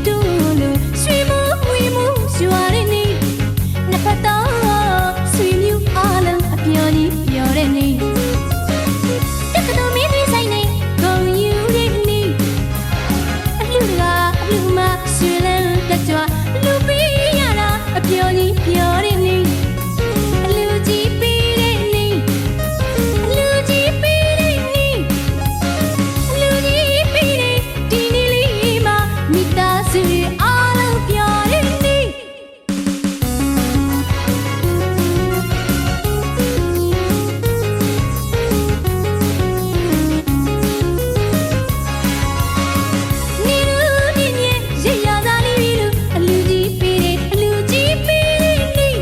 တူလို့ရွှေမိုးဝေမိုးရွာတဲ့နေ့နှစ်ဖက်တော့ဆွေမျိုးအားလုံးအပျော်ကြီးပျော်တဲ့နေ့တက္ကသိုလ်မင်းကြီးဆိုင်နေဂုံယူတဲ့နေ့အလှကအလှမရွှေလန်းတက်ကြွလူပေးရတာအပျော်ကြီးပျော်တဲ့နေ့အလူကြီးပေးတဲ့နေ့အလူကြီးပေးတဲ့နေ့အလူကြီးပေးတဲ့ဒီနေ့လေးမှာမိသားစုအားလုံးပျော်တဲ့နေ့နေလူမြင့်မြင့်ရရသာလေးလူအလူကြီးပေးတဲ့အလူကြီးပေးတဲ့နေ့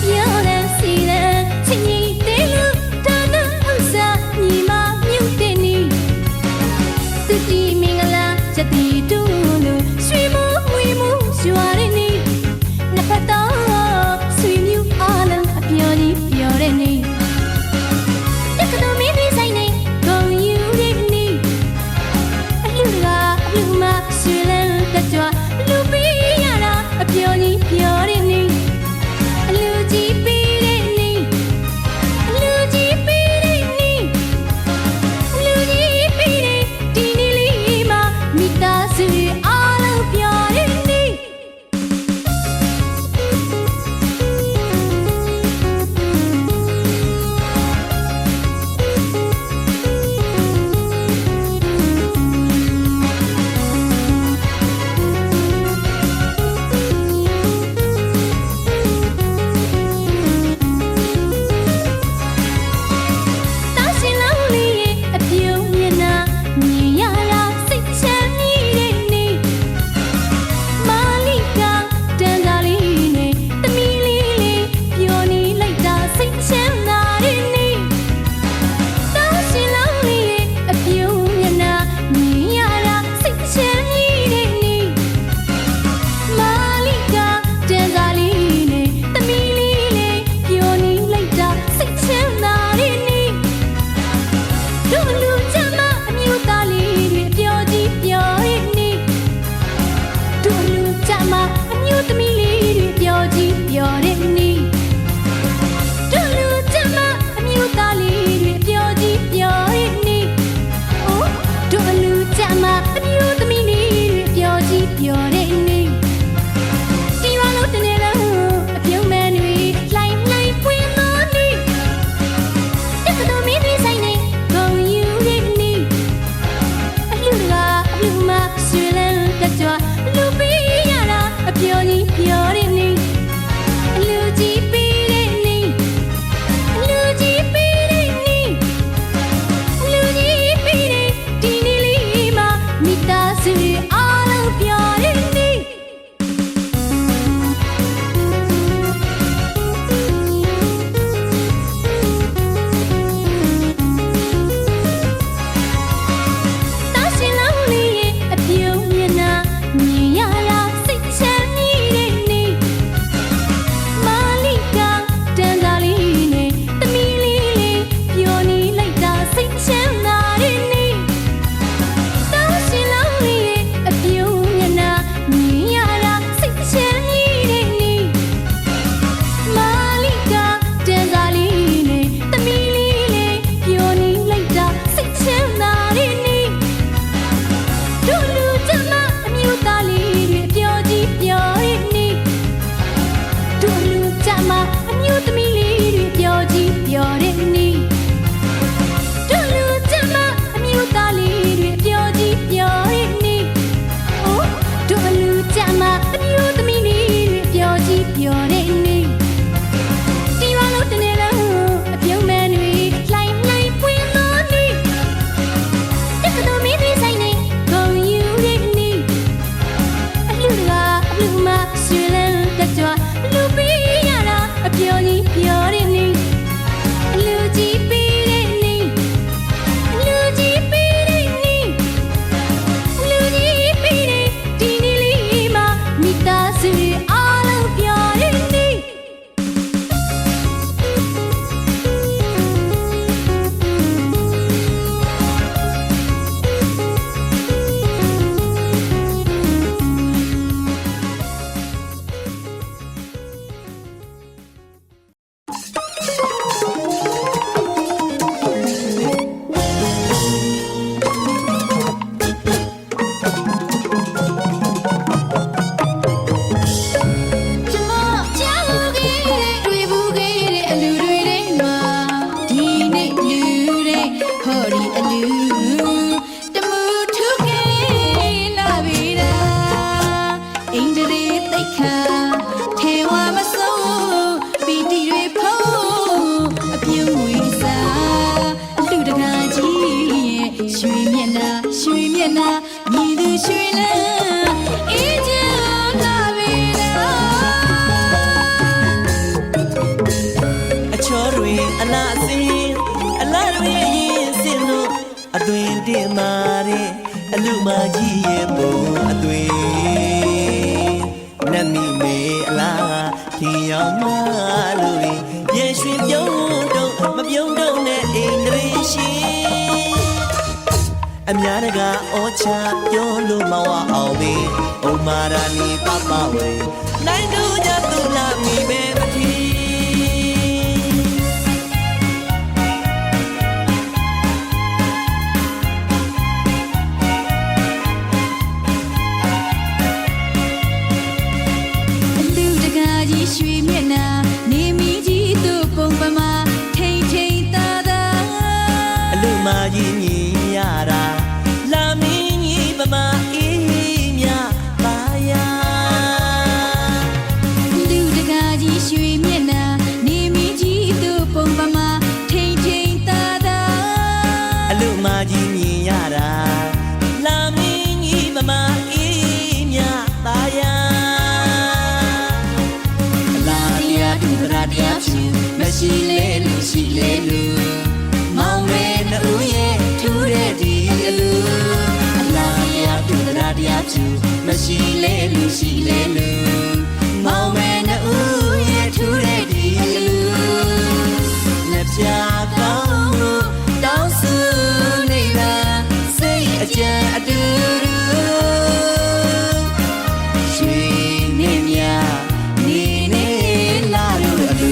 ပြောတဲ့စီတဲ့ချင်းကြီးတဲ့လူဒါနဥစ္စာညီမမြုပ်တဲ့နေ့သူတီမင်္ဂလာချက်တီတူလို့ရွှေမိုးဝေမိုးရွာတဲ့နေ့နှစ်ဖက်တော့ဆွေမျိုးအားလုံးအပျော်ကြီးပျော်တဲ့နေ့တက္ကသိုလ်မင်းကြီးဆိုင်နေဂုံယူတဲ့နေ့အလှကအလှမရွှေလန်းတက်ကြွလူပေးရတာအပျော်ကြီးပျော်တဲ့နေ့အလူကြီးပေးတဲ့နေ့အလူကြီးပေးတဲ့နေ့အလူကြီးပေးတဲ့ဒီနေ့လေးမှာမိသားစုအားလုံးပျော်တဲ့နေ့တောင်းရှင်လောင်းလေးရဲ့အပြုံးမျက်နှာမြင်ရတာစိတ်ချမ်းမြေ့တဲ့နေ့မာလိကတန်တာလေးနဲ့သမီးလေးလေးပျော်နေလိုက်တာစိတ်ချမ်းသာတဲ့နေ့တောင်းရှင်လောင်းလေးရဲ့အပြုံးမျက်နှာမြင်ရတာစိတ်ချမ်းမြေ့တဲ့နေ့မာလိကတန်တာလေးနဲ့သမီးလေးလေးပျော်နေလိုက်တာစိတ်ချမ်းသာတဲ့နေ့တို့လူကြမ်းမအမျိုးသားလေးတွေပျော်ကြီးပျော်တဲ့နေ့တို့လူကြမ်းမအမျိုးသမီးလေးတွေပျော်ကြီးပျော်တဲ့နေ့တို့လူကြမ်းမအမျိုးသားလေးတွေပျော်ကြီးပျော်တဲ့နေ့အိုးတို့လူကြမ်းမအမျိုးသမီးလေးတွေပျော်ကြီးပျော်တဲ့နေ့ဒီရွာလုံးတစ်နေ့လုံးအပြုံးမဲတွေလှိုင်းလှိုင်းပွင့်သောနေ့တက္ကသိုလ်မင်းကြီးဆိုင်နေဂုံယူတဲ့နေ့အလှကအလှမရွှေလန်းတက်ကြွလူပေးရတာအပျော်ကြီးပျော်တဲ့နေ့အလူကြီးပေးတဲ့နေ့အလူကြီးပေးတဲ့နေ့အလူကြီးပေးတဲ့ဒီနေ့လေးမှာမိသားစုအားလုံးပျော်တဲ့နေ့တောင်းရှင်လောင်းလေးရဲ့အပြုံးမျက်နှာမြင်ရတာစိတ်ချမ်းမြေ့တဲ့နေ့မာလိကတန်တာလေးနဲ့သမီးလေးလေးပျော်နေလိုက်တာစိတ်ချမ်းသာတဲ့နေ့တောင်းရှင်လောင်းလေးရဲ့အပြုံးမျက်နှာမြင်ရတာစိတ်ချမ်းမြေ့တဲ့နေ့မာလိကတန်တာလေးနဲ့သမီးလေးလေးပျော်နေလိုက်တာစိတ်ချမ်းသာတဲ့နေ့တို့လူကြမ်းမအမျိုးသားလေးတွေပျော်ကြီးပျော်တဲ့နေ့တို့လူကြမ်းမအမျိုးသမီးလေးတွေပျော်ကြီးပျော်တဲ့နေ့တို့လူကြမ်းမအမျိုးသားလေးတွေပျော်ကြီးပျော်တဲ့နေ့အိုးတို့လူကြမ်းမအမျိုးသမီးလေးတွေပျော်ကြီးပျော်တဲ့နေ့ဒီရွာလုံးတစ်နေ့လုံးအပြုံးမဲတွေလှိုင်းလှိုင်းပွင့်သောနေ့တက္ကသိုလ်မင်းကြီးဆိုင်နေဂုံယူတဲ့နေ့အလှကအလှမရွှေလန်းတက်ကြွလူပေးရတာအပျော်ကြီးပျော်တဲ့နေ့အလူကြီးပေးတဲ့နေ့အလူကြီးပေးတဲ့နေ့အလူကြီးပေးတဲ့ဒီနေ့လေးမှာမိသားစုအားလုံးပျော်တဲ့နေ့ တ အိန္ဒြေသိက္ခာထေဝမစိုးပီတိတွေဖို့အပြုံးဝေစာအလှတကားကြီးရဲ့ရွှေမျက်နှာမြည်သူရွှေလန်းအေးချမ်းလာပြီလားအချောတွေအလားစင်အလားတွေရင်စင်လို့အသွင်တင်မာတဲ့အလူမကြီးရဲ့ပုံအသွင်နတ်မိမေအလားထင်ရောက်မှလို့ရေရွှင်ပြုံးတော့မပြုံးတော့နဲ့အိန္ဒြေရှင်အများတကာအောချပြောလို့မဝအောင်ပဲဩမာရာနီပပဝေနိုင်တို့ကြသူလာမိပဲမထီရွှေမျက်နှာနေမီကြီးသူ့ပုံပမာထိန်ထိန်သာသာအလူမကြီးမြင်ရတာလာမင်းကြီးပမာအေးမြပါယာလူတကားကြီးရွှေမျက်နှာနေမီကြီးသူ့ပုံပမာထိန်ထိန်သာသာအလူမကြီးမြင်ရတာလာမင်းကြီးပမာအေးမြပါယာတရားဖြူမရှိလေလူရှိလေလူမောင်မဲနှူးရဲ့ထူးတဲ့ဒီအလူအလားတရားဖြူတရားဖြူမရှိလေလူရှိလေလူမောင်မဲနှူးရဲ့ထူးတဲ့ဒီအလူလက်ပြကောင်းလို့တောင်းစုနေလားစိတ်အကြံအတူတူရွှေနေမြနေလာလို့အလူ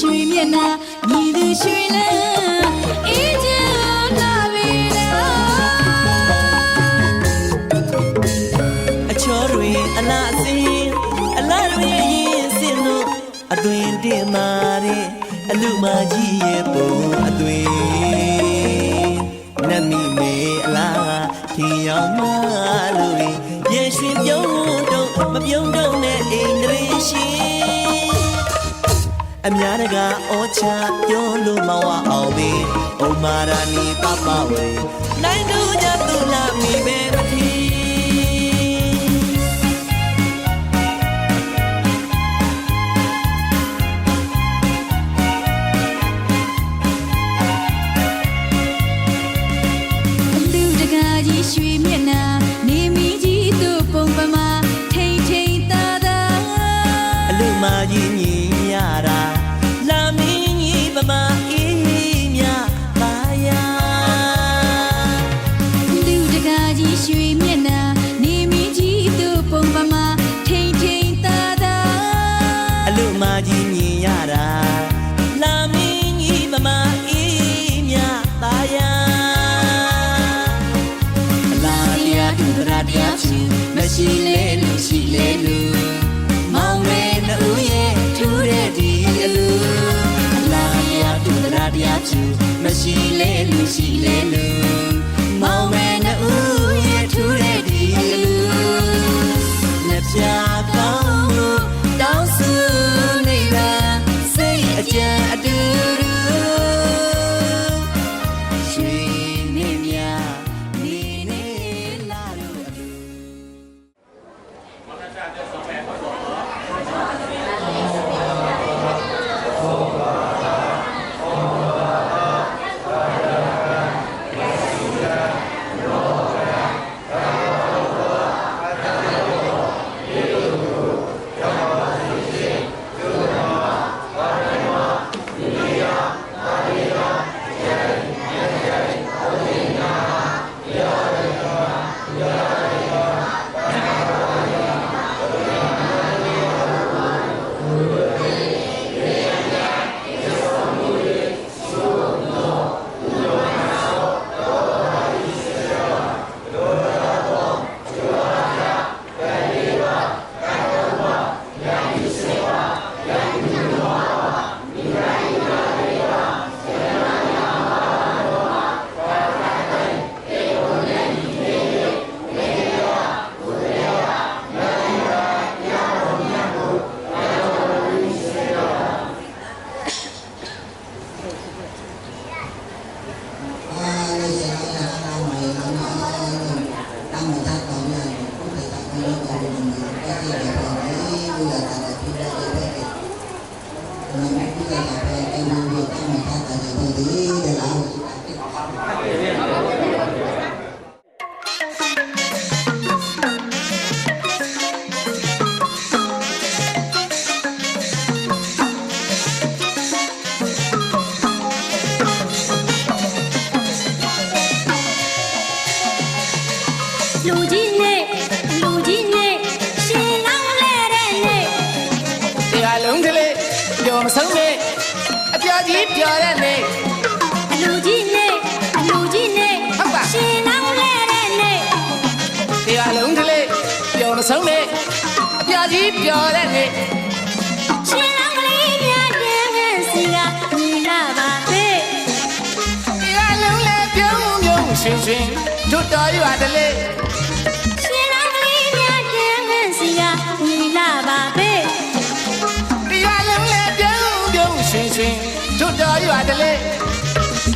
ရွှေမျက်နှာမြည်သူရွှေလန်းအေးချမ်းလာပြီလားအချောတွေအလားစင်အလားတွေရင်စင်လို့အသွင်တင်မာတဲ့အလူမကြီးရဲ့ပုံအသွင်နတ်မိမေအလားထင်ရောက်မှလို့ရေရွှင်ပြုံးတော့မပြုံးတော့နဲ့အိန္ဒြေရှင်အများတကာအောချပြောလို့မဝအောင်ပဲဩမာရာနီပပဝေနိုင်တို့ကြသူလာမိပဲမထီလူတကားကြီးရွှေမျက်နှာနေမီကြီးသူ့ပုံပမာထိန်ထိန်သာသာအလူမကြီးမြင်ရတာလာမင်းကြီးပမာအေးမြပါယာလူတကားကြီးရွှေမျက်နှာနေမီကြီးသူ့ပုံပမာထိန်ထိန်သာသာအလူမကြီးမြင်ရတာလာမင်းကြီးပမာအေးမြပါယာအလားတရားသူတရားဖြူမရှိလေလူရှိလေလူမောင်မဲနှူးရဲ့ထူးတဲ့ဒီအလူအလားတရားသူတရားဖြူမရှိလေလူရှိလေလူမောင်မဲနှူးရဲ့ထူးတဲ့ဒီအလူလက်ပြကောင်းလို့တောင်းစုနေလားစိတ်အကြံအတူတူရွှေနေမြနေလာလို့အလူ လူကြီးနဲ့လူကြီးနဲ့ရှင်လောင်းလဲတဲ့နေ့ တရားလုံးကလေးပျော်မဆုံးနဲ့အပြာကြီးပျော်တဲ့နေ့ လူကြီးနဲ့လူကြီးနဲ့ ဟုတ်ပါ ရှင်လောင်းလဲတဲ့နေ့ တရားလုံးကလေးပျော်မဆုံးနဲ့အပြာကြီးပျော်တဲ့နေ့ ရှင်လောင်းကလေးများတဲ့စီကညီလာပါပဲ တရားလုံးလည်းပြုံးပြုံးရွှင်ရွှင်တို့တော်ရွာတလေ ရှင်လောင်းကလေးများတဲ့စီကညီလာပါပဲ တရားလုံးလည်းပြုံးပြုံးရွှင်ရွှင်တို့တော်ရွာတလေ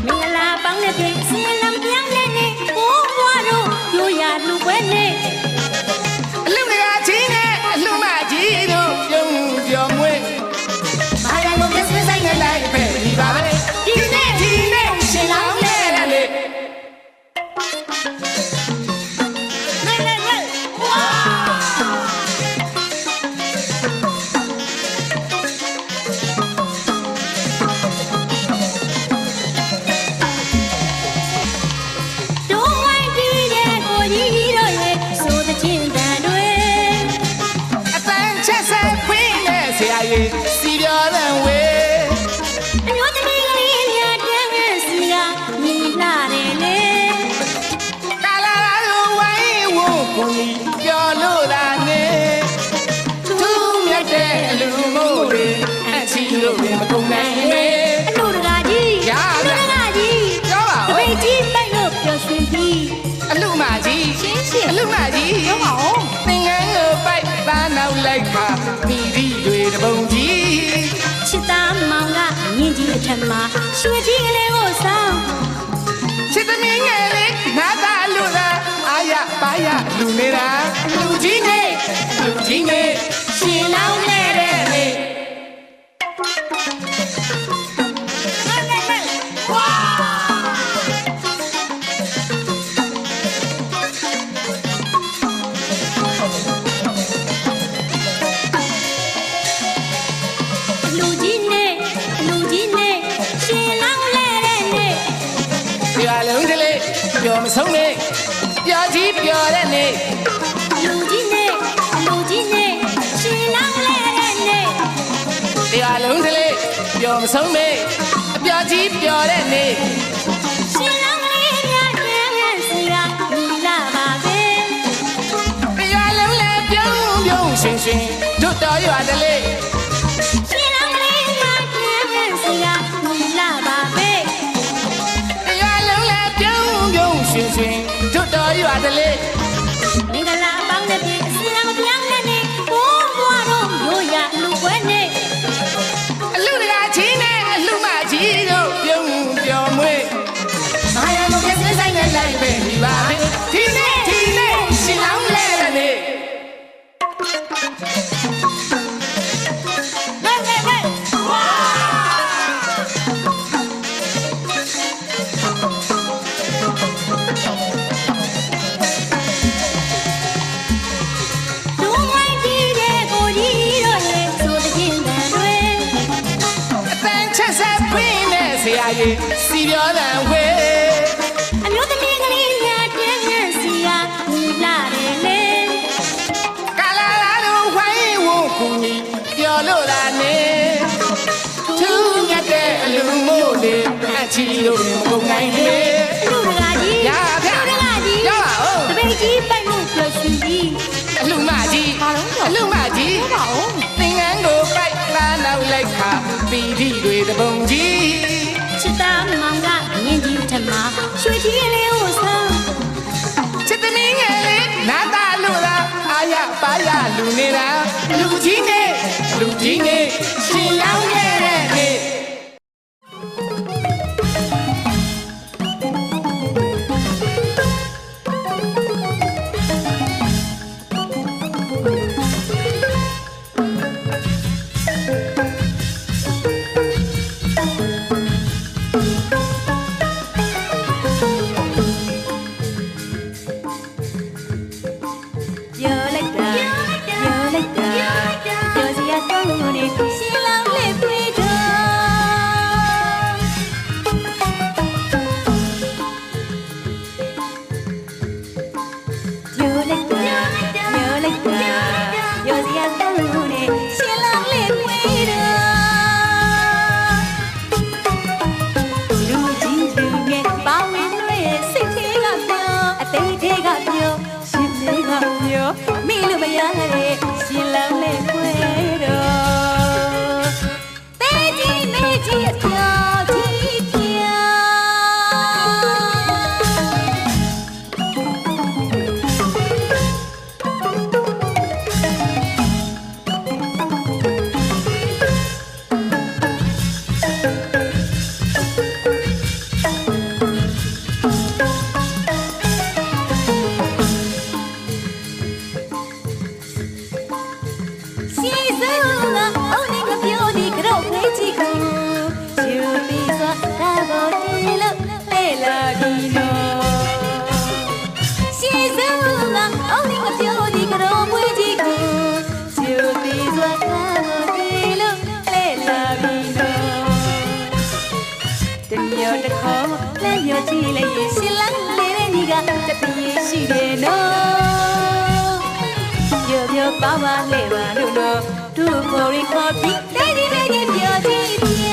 မင်္ဂလာပေါင်းတဲ့ပြည့်စင်လံပြောင်းတဲ့နေ့ဘိုးဘွားတို့ရိုးရလူပွဲနေ့ အလူငါချင်းနဲ့အလူမကြီးတို့ပြုံးပျော်မွေး ဘာရလို့ပြည့်စင်ဆိုင်နေလိုက် ပဲဒီပါပဲဒီနေ့ရှင်လောင်းလဲတဲ့နေ့ တို့ဝိုင်းပြီးတဲ့ကိုကြီးတို့ရဲ့ဆိုတဲ့ချင်းတန်တွေ အတန်ချက်ဆက်ခွင်းနဲ့ဆရာကြီးစီပြောတဲ့ဝေး အမျိုးသမီးကလေးများတဲ့စီကမြင်လာတယ်လေ ကာလာလိုဝိုင်းဝန်းကိုကြီးပြောလို့လာနေသူမြတ်တဲ့အလူမို့တွေအချီလို့မကုန်နိုင်လေ အလူတကာကြီး ရပါ အလူတကာကြီး ပြောပါ တ ဦး ပိတ်ကြီးပိုက်လို့ပျော်ရွှင်ပြီး အလူမကြီး ရှင်းရှင်း အလူမကြီး ပြောပါဦး သင်္ကန်းကိုပိုက်ပန်းနောက်လိုက်ခါမိဒီတွေတပုံကြီး ချစ်သားမောင်ကမြင်ကြီးအထက်မှာရွှေကြီးကလေးကိုဆောင် ချစ်သမီးငယ်လေးနာသာလူသာအာရပါရလူနေတာလူကြီးနဲ့လူကြီးနဲ့ရှင်လောင်းနေတဲ့နေ့ဝါ လူကြီးနဲ့လူကြီးနဲ့ရှင်လောင်းလဲတဲ့နေ့ တရားလုံးကလေးပျော်မဆုံးနဲ့ပျော်ကြီးပျော်တဲ့နေ့ လူကြီးနဲ့လူကြီးနဲ့ရှင်လောင်းလဲတဲ့နေ့ တရားလုံးကလေးပျော်မဆုံးနဲ့အပျော်ကြီးပျော်တဲ့နေ့ ရှင်လောင်းကလေးများတဲ့စီကညီလာပါပဲ တရားလုံးလည်းပြုံးပြုံးရွှင်ရွှင်တို့တော်ရွာတလေ ရှင်လောင်းကလေးများတဲ့စီကညီလာပါပဲ တရားလုံးလည်းပြုံးပြုံးရွှင်ရွှင်တို့တော်ရွာတလေ မင်္ဂလာပေါင်းတဲ့ပြည့်စင်လံပြောင်းတဲ့နေ့ဘိုးဘွားတို့ရိုးရလူပွဲနေ့ အလူတကာချင်းနဲ့အလူမကြီးတို့ပြုံးပျော်မွေးဘာရလို့ပြည့်စင်ဆိုင်နဲ့လိုက်ပဲဒီပါပဲဒီနေ့ရှင်လောင်းလဲတဲ့နေ့ တို့ဝိုင်းပြီးတဲ့ကိုကြီးတို့ရဲ့ဆိုတဲ့ချင်းတန်တွေ အတန်ချက်ဆက်ခွင်းနဲ့ဆရာကြီးစီပြောတဲ့ဝေး အမျိုးသမီးကလေးများတဲ့စီကညီလာတယ်လေ ကာလာလိုဝိုင်းဝန်းကူညီပြောလို့လာနေသူမြတ်တဲ့အလူမို့လေအချီလို့မကုန်နိုင်လေ လူတကာကြီး ရဗျ လူတကာကြီး ရပါဦး တပိတ်ကြီးပိုက်လို့ပျော်ရွှင်ပြီး အလူမကြီး ဘာလုံးပြော အလူမကြီး ပြောပါဦး သင်္ကန်းကိုပိုက်ပန်းနောက်လိုက်ခါပီတိတွေတပုံကြီး ချစ်သားမောင်ကမြင်ကြီးထက်မှာရွှေကြီးကလေးကိုဆောင် ချစ်သမီးငယ်လေးနာသာလူသာအာရပါရလူနေတာလူကြီးနဲ့လူကြီးနဲ့ရှင်လောင်းခဲ့တဲ့နေ့ ပြောလိုက်တာပြောစရာကောင်းလို့နေရှင်လောင်းလေးပြေ တော့တခေါ်လမ်းပြောကြည့်လိုက်ရင်ရှင်လန်းလေးတဲ့ညီကတပည့်ရှိတယ်နော်ပြောပြောပါပါလေပါလို့တော့တို့ကိုရီခေါ်ပြီးတဲ့ဒီလေးကြီးပြောကြည့်ပြ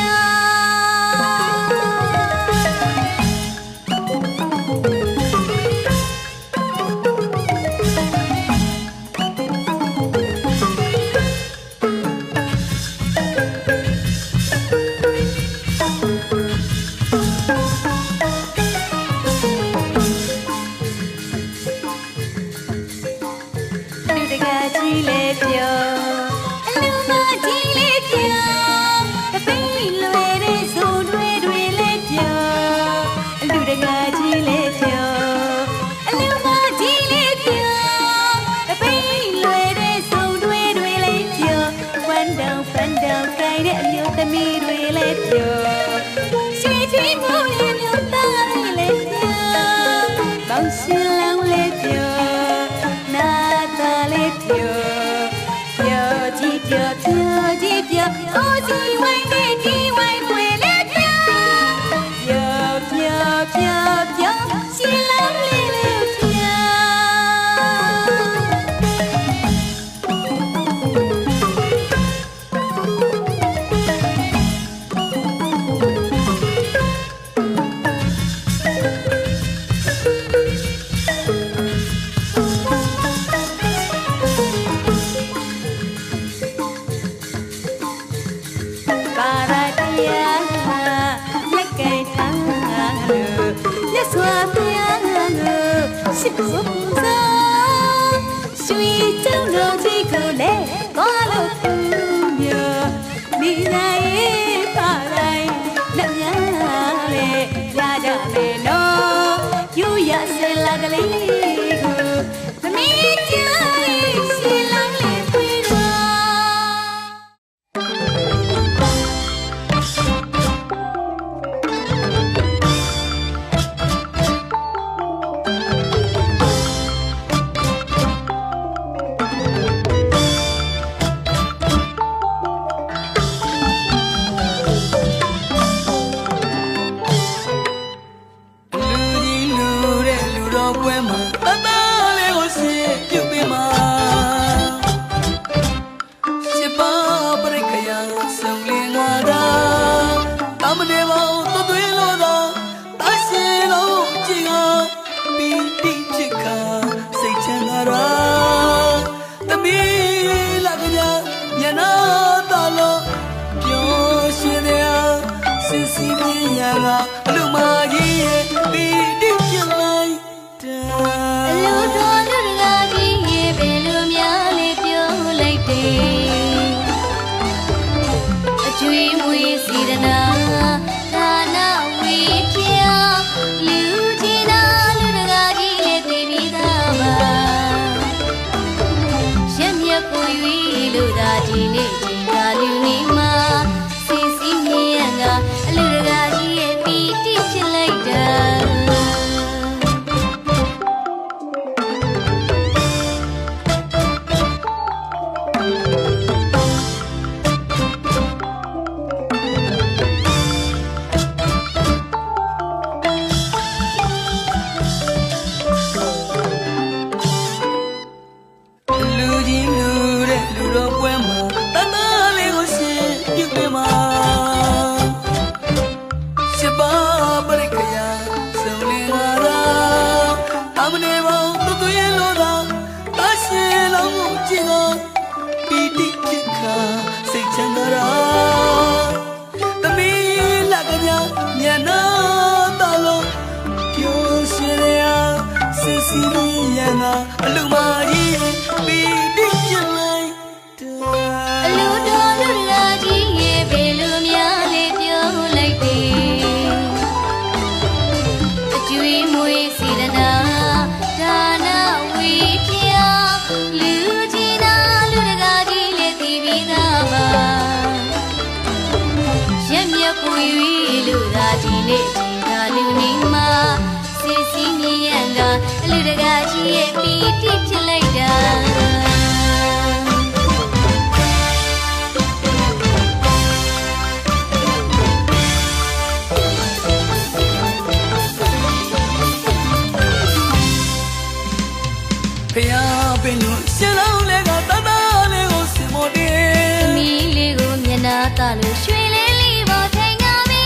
တာလို့ရွှေလေးလေးပေါ်ထိုင်ငါပြီ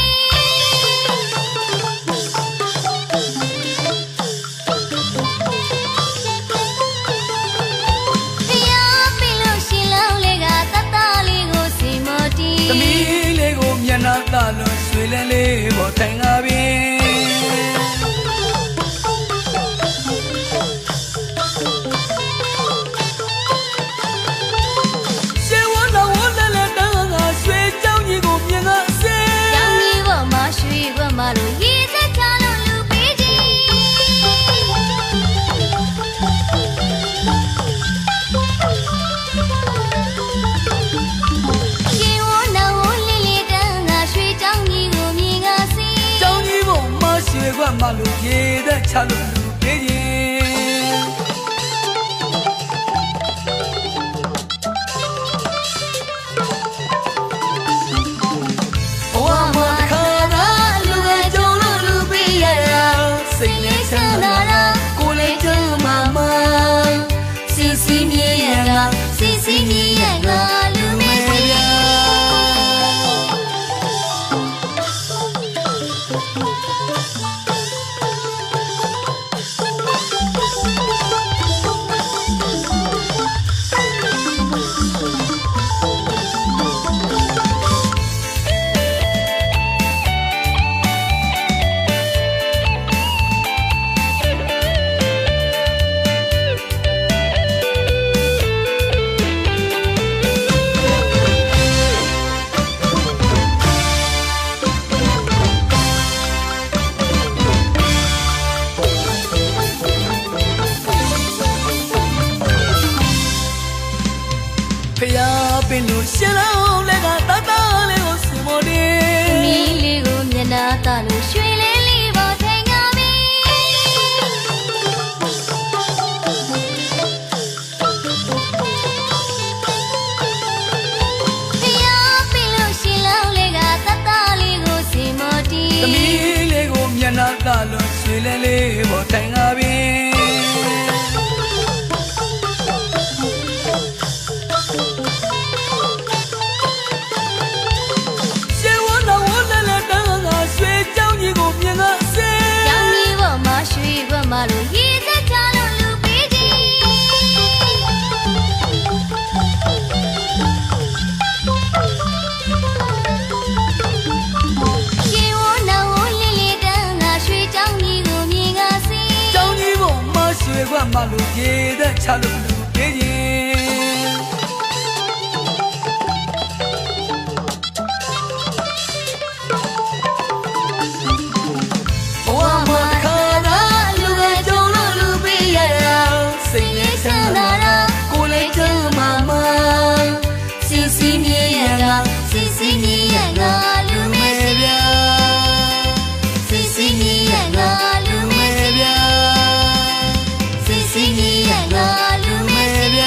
ဖျားပင်လို့ရှင်လောင်းလေးကတတလေးကိုစီမတီ သမီးလေးကိုမျက်နှာသာလို့ရွှေလင်းလေးပေါ်ထိုင်ငါပြီမလို့ရည်သက်ချလို့လူပေးကြီးရှင်ဝနာဝလေးလေးတန်းငါရွှေချောင်းကြီးကိုမြင်ငါစီချောင်းကြီးပေါ်မှာရွှေခွက်မလို့ရည်သက်ချလို့လူပေးကြီးစီစီမြည်ရကလူမေးပြဖျားပင်လို့ရှင်လောင်းလေးကတတလေးကိုစီမတီမီးလေးကိုမျက်နှာသာလို့ရွှေလေးလေးပေါ်ထိုင်ငါပြီဖျားပင်လို့ရှင်လောင်းလေးကတတလေးကိုစီမတီသမီးလေးကိုမျက်နှာသာလို့ရွှေလင်းလေးပေါ်ထိုင်ငါပြီမလို့ရည်သက်ချလို့လူပေးကြီးရှင်ဝနာဝလေးလေးတန်းငါရွှေချောင်းကြီးကိုမြင်ငါစီချောင်းကြီးပေါ်မှာရွှေခွက်မလို့ရည်သက်ချလို့လူပေးကြီးစီစီမြည်ရကလူမေးပြစီစီမြည်ရကလူမေးပြစီစီမြည်ရကလူမေးပြ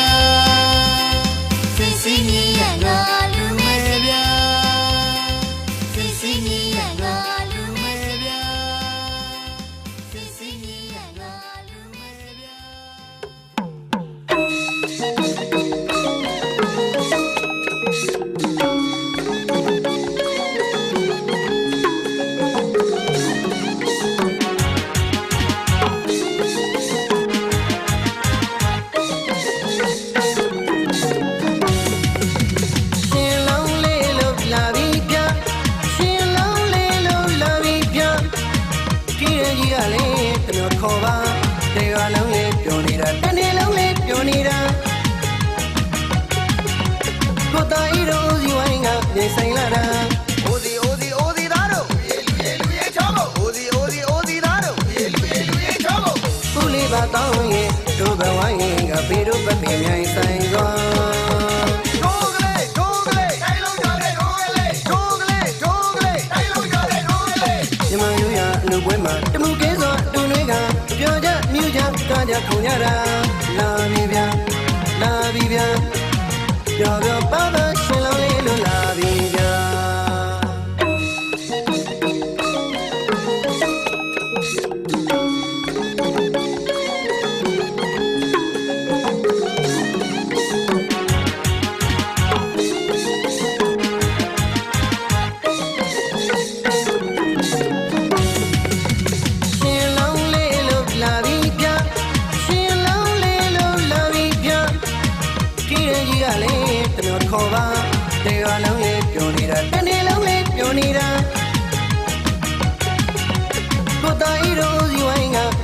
စီစီမြည်ရကလူမေးပြစီစီမြည်ရကလူမေးပြစီစီမြည်ရကလူမေးပြခေါ်ပါတေရွာလုံးလေးပြောနေတာတနေ့လုံးလေးပြောနေတာကိုတာဤတို့စီဝိုင်းကပြေဆိုင်လာတာအိုစီအိုစီအိုစီသားတို့လူရဲချောဖို့အိုစီအိုစီအိုစီသားတို့လူရဲချောဖို့ผู้လေးပါတောင်းရင်တို့ဘဝရင်ကပေတို့ပပင်မြိုင်ဆိုင်သွားပွဲမှာတမှုကဲစွာတူနွေးကပြောကြမြူကြကားကြခုံကြတာလာပြီဗျာလာပြီဗျာပြောပြောပါပါရှင်လောင်းလေးလို့လာပြီဗျာ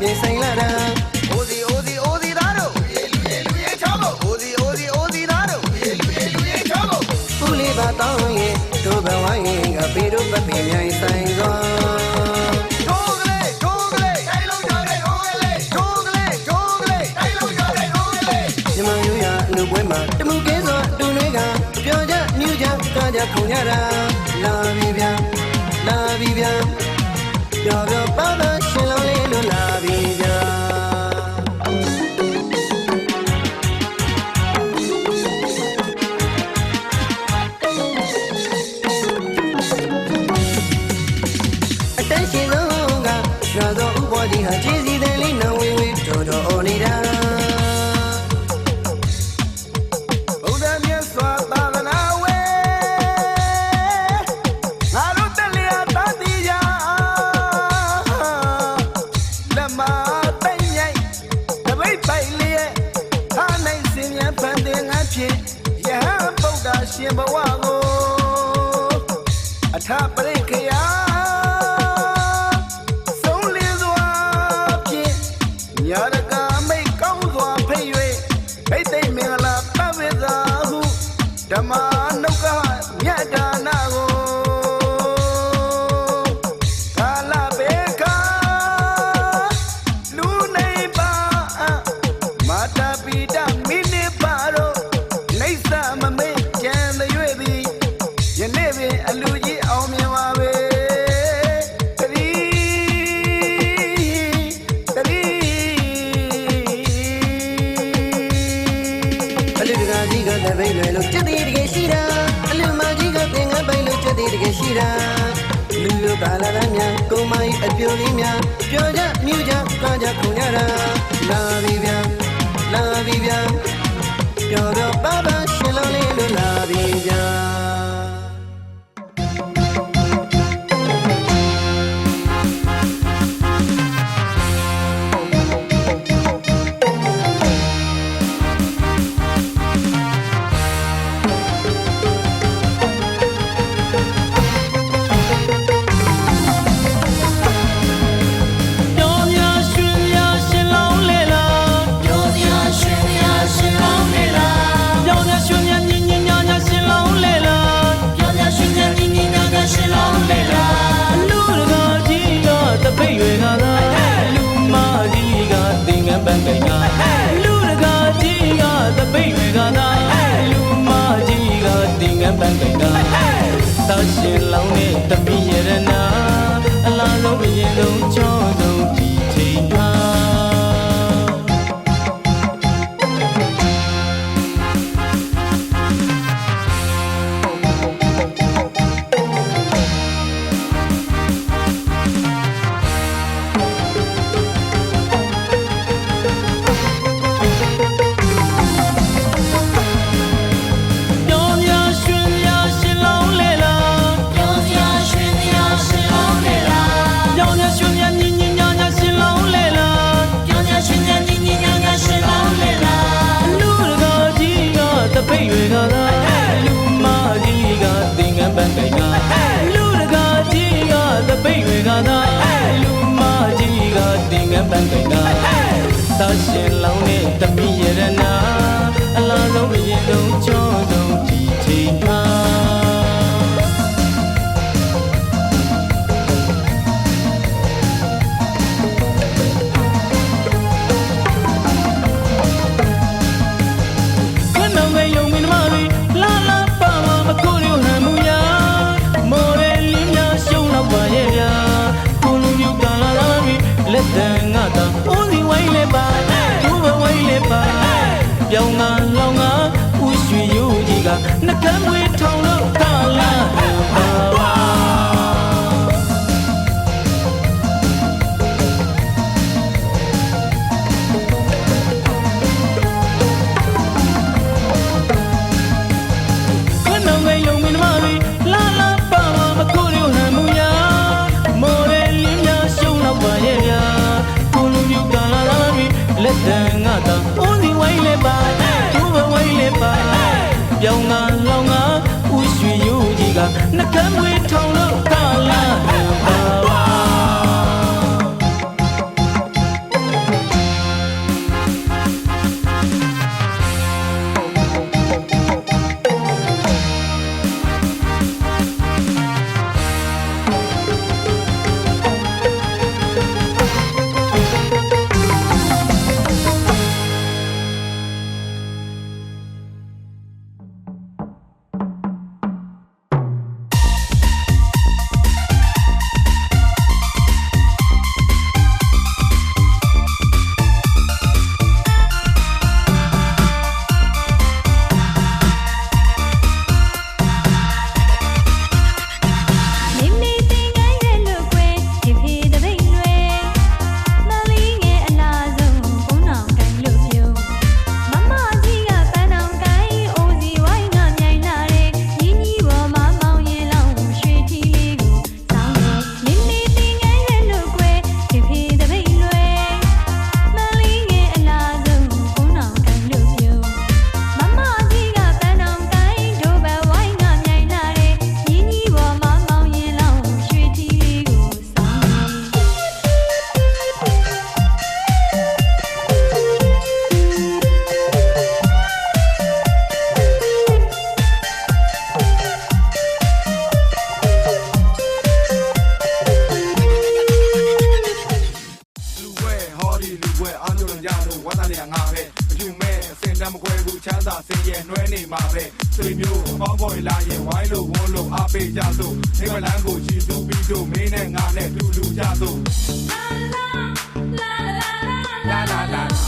ပြင်ဆိုင်လာတာအိုစီအိုစီအိုစီသားတို့လူရဲချောဖို့အိုစီအိုစီအိုစီသားတို့လူရဲချောဖို့ဦးလေးပါတောင်းရင်တို့ဘဝရင်ကပေတို့ပပင်မြိုင်ဆိုင်စွာပွဲမှာတမှုကဲစွာတူနွေးကပြောကြမြူကြကားကြခုံကြတာလာပြီဗျာလာပြီဗျာပြောပြောပါပါရှင်လောင်းလေးလို့လာပြီဗျာအတန်းရှင်ဆုံးကရွာသောဥပ္ပေါ်ကြီးဟာခြေစီတဲ့လေးနောင်ဝေဝေတော်တော်အော်နေတာရှင်ဘဝကိုအထပရိခေယဆုံးလင်းစွာဖြင့်ညာရကမိတ်ကောင်းစွာဖိတ်၍ဘိသိက်မင်္ဂလာပဝိသာဟုဓမ္မနုက္ခမြတ်ဒါနကိုကာလဘေကလူနေပါမာတာပိတမိနေပါတော့နေသမမေယနေ့ပင်အလူကြီးအောင်မြင်ပါပဲတရီအလူတကာကြီးကတပိတ်လွယ်လို့ချက်သေးတကယ်ရှိတာအလူမကြီးကသင်္ကန်းပိုင်လို့ချက်သေးတကယ်ရှိတာလူလူကာလာလာများကုံမကြီးအပြိုလေးများပြောကြမြူကြကားကြခုံကြတာလာပြီဗျာလာပြီဗျာပြောတော့ပါပါရှင်လောင်းလေးလို့လာပြီဗျာတာရှင်လောင်းနဲ့တပိရဏနာအလားဆုံးအရင်ဆုံးချောဆုံးဒီချိန်မှာတာရှင်လောင်းနဲ့တပိရဏနာအလားဆုံးအရင်ဆုံးချောဆုံးဒီချိန်မှာခဏငယ်ယုံမင်းမလေးလာလာပါမမကိုရဟန်မူယာမော်ရလင်းများရှုံးတော့ပါရဲ့ဗျာကိုလူမျိုးကလာလာပြီလက်တန်ငါတာဦးစီဝိုင်းလေပါသူ့ဘဝိုင်းလေပါပြောင်းငါလောင်းငါဦးရွှေရိုးကြီးကနှကမ်းမွေးထောင်လို့ကလာပါဝါခဏငယ်ယုံမင်းမလေးလာလာပါမကိုရဟန်မူယာမော်ရလင်းများရှုံးတော့ပါရဲ့ဗျာကိုလူမျိုးကလာလာပြီလက်တန်ငါတာဦးစီဝိုင်းလေပါသူ့ဘဝိုင်းလေပါပြောင်းငါလောင်းငါဦးရွှေရိုးကြီးကနှကမ်းမွေးထောင်လို့ကလာပါဝါ ကောင်းပေါ်လာရင်ဝိုင်းလို့ဝန်းလို့အားပေးကြစို့နေမလန်းကိုချီသူပြီးတို့မင်းနဲ့ငါနဲ့တူလူကြစို့လာလာလာလာလာလာလာ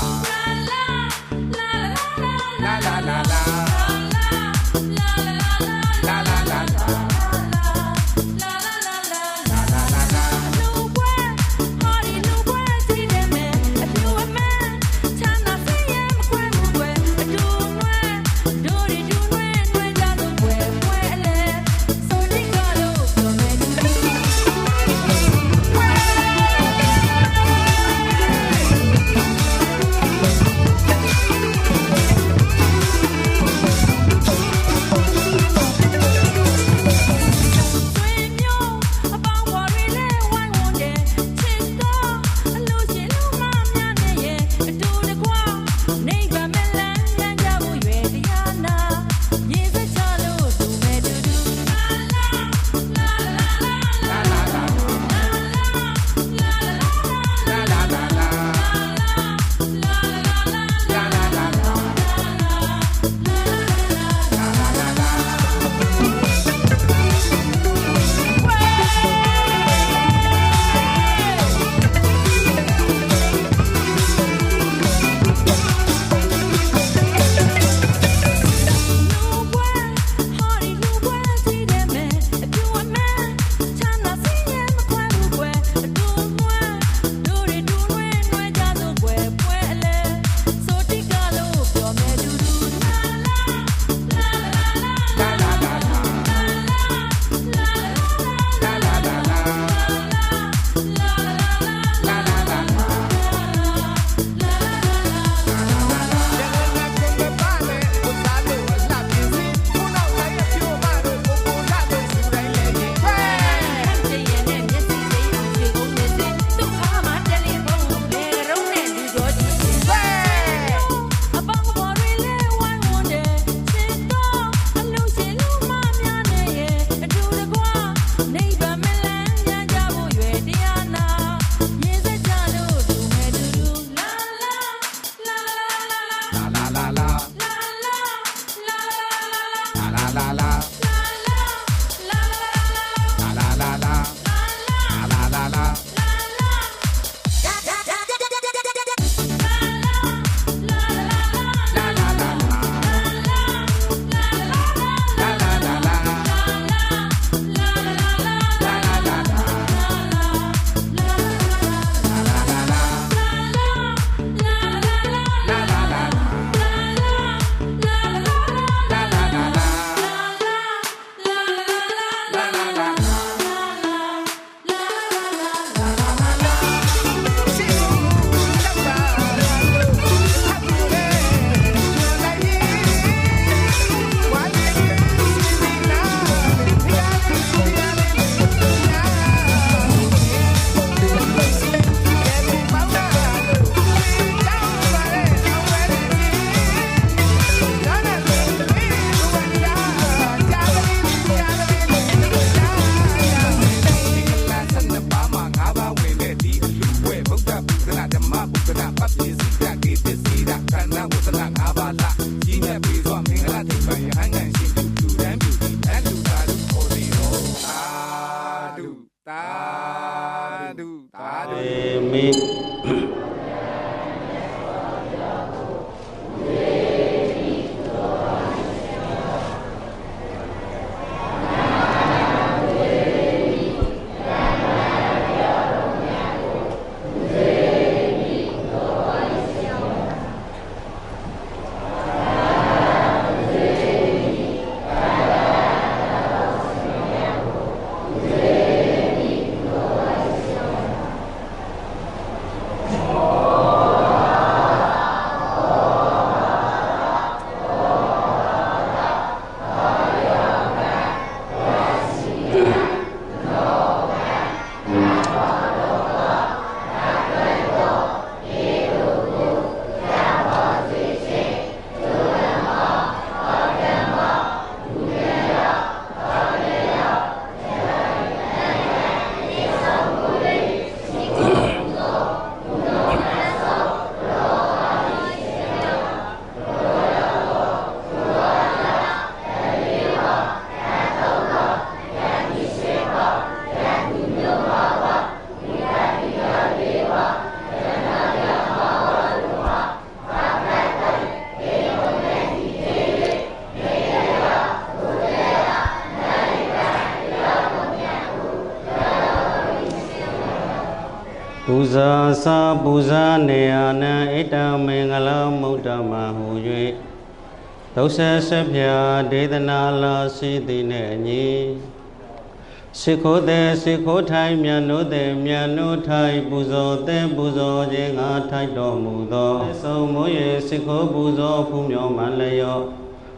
စာပူဇာနေယနံဣတံမင်္ဂလမုဒ္ဓမဟု၍ဒုစဆက်ဖြာဒေသနာလာစီသည်နှင့်အညီစိခိုးတဲ့စိခိုးထိုင်မြတ်နိုးတဲ့မြတ်နိုးထိုင်ပူဇော်တဲ့ပူဇော်ခြင်းငါထိုက်တော်မူသောဆုံးမိုး၍စိခိုးပူဇော်ဖူးမြော်မှန်လျော့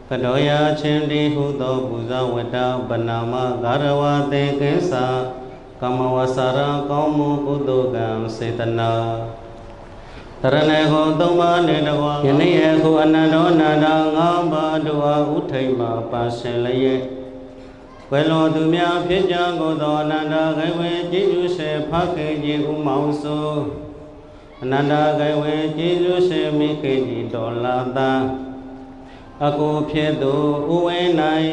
ကတော်ရာချင်းဒီဟုသောပူဇော်ဝတ္တပနာမဂရဝတေကိစ္စကမ္မဝဆရာကောင်းမှုကုသိုလ်ကံစေတနာတရဏေကိုသုံးပါးနေတော်ယနေ့ယခုအနန္တောအနန္တငါးပါးတို့အားဥထိတ်မှာပါရှင်လျက်ဝေလောသူများဖြစ်ကြကုန်သောအနန္တဂိဝေကျေးဇူးရှင်ဖခင်ကြီးဦးမောင်စိုးအနန္တဂိဝေကျေးဇူးရှင်မိခေကြီးတော်လာသာအကိုဖြစ်သူဥဝေနိုင်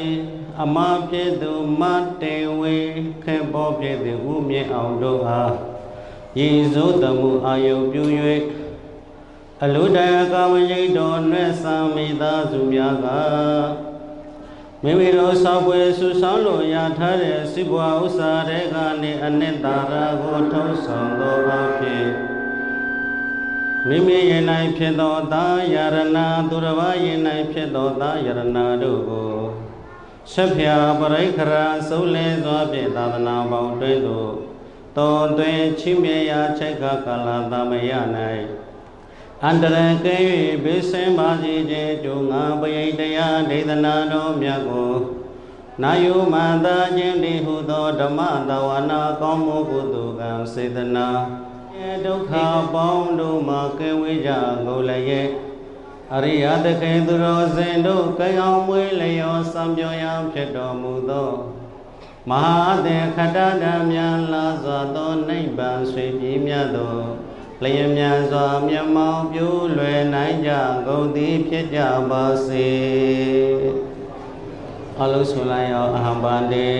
အမဖြစ်သူမတေဝေခေဘောဖြစ်သူဥမြင့်အောင်တို့အားရည်စိုးတမှုအာယုပြု၍အလူတယကာမရိတ်တော်နှင့်သာမိသားစုများကမိမိတို့ဆောက်ွယ်ဆုဆောင်လို့ရထားတဲ့စိဘွားဥစ္စာတွေကနေအနှစ်သာရကိုထုတ်ဆောင်သောအဖြစ်မိမိရင်၌ဖြစ်သောသာယရဏသူတစ်ပါးရင်၌ဖြစ်သောသာယရဏတို့ကိုဆက်ဖြာပရိခရာစုံလင်းစွာဖြင့်သာသနာပေါင်းတွင်သို့တောတွင်ချိမြဲရာချိတ်ခါကာလသမယ၌အန္တရကဲ၍ဘေးစင်ပါစေခြင်းကျုံငါပရိတရားဒေသနာတော်မြတ်ကိုနာယုမန္တာခြင်းတိဟုသောဓမ္မတဝနာကောင်းမှုကုသိုလ်ကံစေတနာဒုက္ခပေါင်းတို့မှာကဲဝေးကြကုန်လျက်အရိယသခင်သူတော်စင်တို့ကံအောင်မွေးလျောစံပြောရန်ဖြစ်တော်မူသောမဟာတေခတ္တဓမ္မလာစွာသောနိဗ္ဗာန်ဆွေပြည်မြတ်သောလျင်မြန်စွာမျက်မှောင်ပြူလွယ်နိုင်ကြကုန်သည်ဖြစ်ကြပါစေအလုံးစုံလိုက်အောင်အဟံဗန္တိ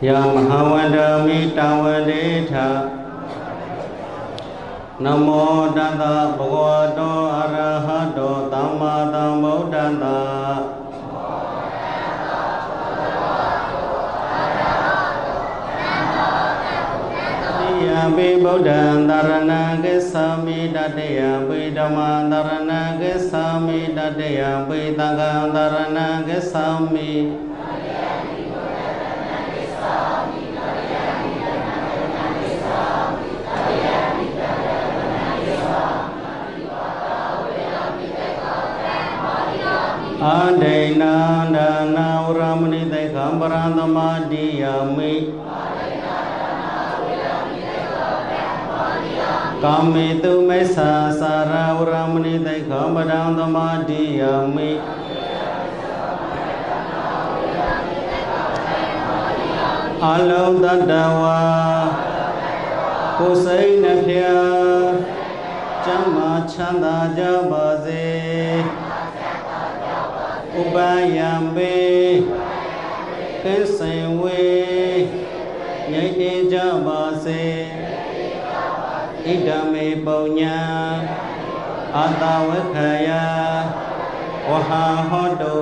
ယမဟာဝန္ဒမိတဝတိထနမောတတဘဂဝတောအရဟတောသမ္မာသမ္ဗုဒ္ဓတယပိဗုဒ္ဓံတရဏံကိသာမိတတေယပိဓမ္မံတရဏံကိသာမိတတေယပိသံဃံတရဏံကိသာမိအာဒိဏဒါနာဝရမဏိတေကံပရံသမတိယမိကာမေတုမေသသာရဝရမဏိတေကံပရံသမတိယမိအလုံးတတဝါကိုယ်စိတ်နှဖျားကျမ်းမာချမ်းသာကြပါစေဥပယံပေကင်းစင်ဝေငြိမ့်အေးကြပါစေဣဒံမေပုံညာအာတဝက္ခယဝဟာဟောတု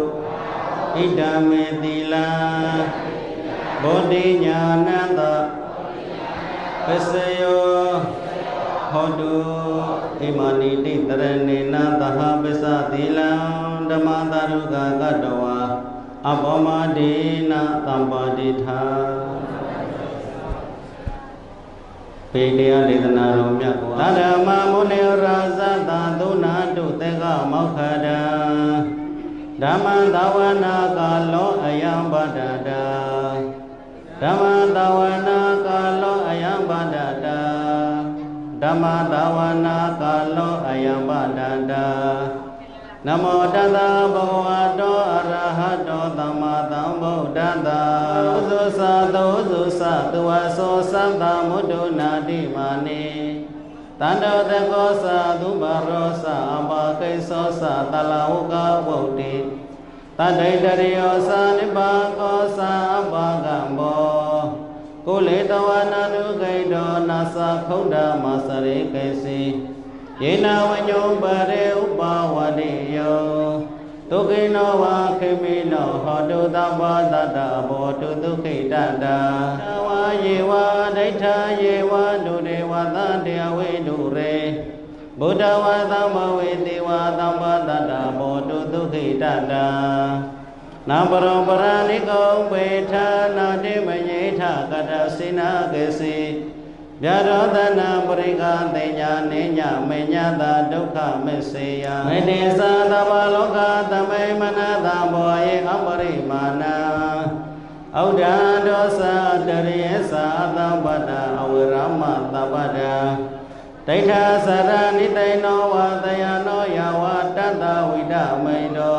ဣဒံမေသီလံဘောဓိညာဏတပစ္စယောဟောတုဣမနိတိတရဏေနသဟပစ္စသီလံဓမ္မတရုကကတဝါအဘောမဒေနသံပါတိထာပေတရားဒေသနာတော်မြတ်ကိုသဓမ္မမုနိရာဇတသုနာတုတေကမောက္ခဒံဓမ္မသဝနာကာလောအယံဗဒ္ဒတာဓမ္မသဝနာကာလောအယံဗဒ္ဒတာဓမ္မသဝနာကာလောအယံဗဒ္ဒတာနမောတတဘဂဝတောအရဟတောသမ္မာသမ္ဗုဒ္ဓတ္တသုသသုသုသသူဝသောသံဃမုဒ္ဒနာတိမာနိ တန္တောတကောသာသုဘရောသာအဘာကိသောသာတလဝကဝုတ်တိတတ္တိတရိယောသာနိဗ္ဗာကောသာအဘာကံဘောကိုလေတဝနာနုဂိတောနာသခုဒ္ဓမသရိကေစီယေနဝညုပရေဥပဝတိယောဒုက္ခိနောဝခေမိနောဟောတုသဗ္ဗတတ္တဘောတုဒုက္ခိတတ္တာဝါယေဝဒိဋ္ဌာယေဝဒုဒေဝသတေဝေဒုရေဗုဒ္ဓဝါသမ္မဝေတိဝါသမ္ပတတ္တဘောတုဒုက္ခိတတ္တာနာပရောပရဏိကောပေဌာနာတိမညေထကတစိနာကေစီဗျာရောသနာပရိကသေညာနေညမေညတာဒုက္ခမစ္ဆေယမေတ္တိသာသဗ္ဗလောကသမိမနတဘောယေအပရိမာဏဩဒ္ဓဒောသတရိယသာသဗ္ဗတအဝိရမသဗ္ဗတဒိဋ္ဌာစရဏိတေနောဝတယနောယဝတတ္တဝိဒမိတော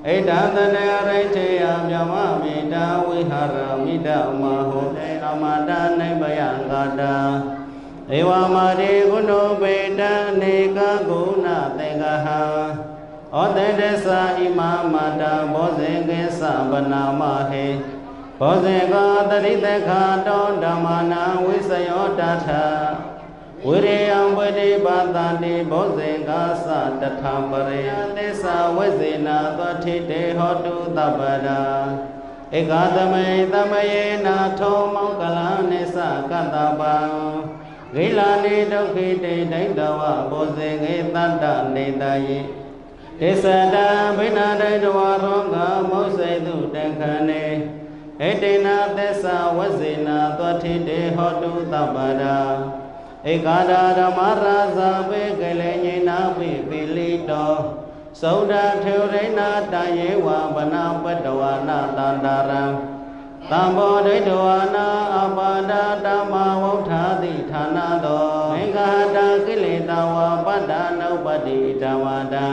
ဣဒံတနေရိတေယမြမမိတာဝိဟာရမိတမဟုတေအမတနိဗ္ဗယံဂတာဧဝမာတိကုဏုပေတံနေကဂုဏတေကဟံဩတေတ္သဣမမတဘောဇေကေသဗနာမဟေဘောဇေကောတရိတခာတောဓမ္မနာဝိစယောတထဝိရိယံဝိတိပါတံတိဘောဇေကာသတထံပရိယသေသဝိဇေနာသောထိတေဟောတုတပ္ပရာဧကသမေသမယေနာထောမောကလနိသကတ္တပံဂိလာနိဒုက္ခိတေဒိဋ္ဌဝဘောဇေငေတတ္တနေတယေဒေသတံဘိနာဒိဋ္ဌဝရောဂမောစေတုတံခဏေဧတေနာသစ္စဝဇေနာသောထိတေဟောတုတပ္ပရာဧကာဒဓမ္မရာဇာပေကလေညိနာပိပိလိတောသုဒ္ဓထေရိနာတယေဝဗနာပတ္တဝနာတန္တရံသံဘောဒိဋ္ဌဝနာအပါဒဓမ္မဝုဋ္ဌာတိဌာနသောမေဃတကိလေသာဝပတ္တနုပတ္တိဓမ္မတံ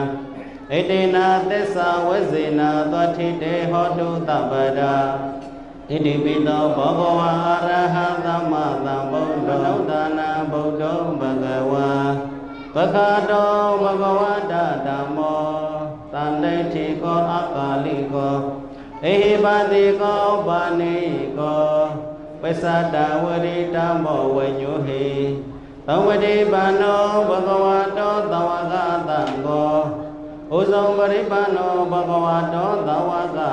ဣတေနာသစ္စာဝဇေနာသောထိတေဟောတုတပ္ပရာဣတိပိသောဘောဂဝါအရဟံသမ္မာသမ္ဗုဒ္ဓောသနာဗုဒ္ဓောဘဂဝါပခါတောဘဂဝတဓမ္မောသန္တိတိကောအကာလိကောဧဟိပတိကောပါဏိကောပစ္စတဝရိတမောဝညုဟိသောဝတိပါဏောဘဂဝတောသဝကတံကောဥဇုံပရိပန္နောဘဂဝတောသဝကတံ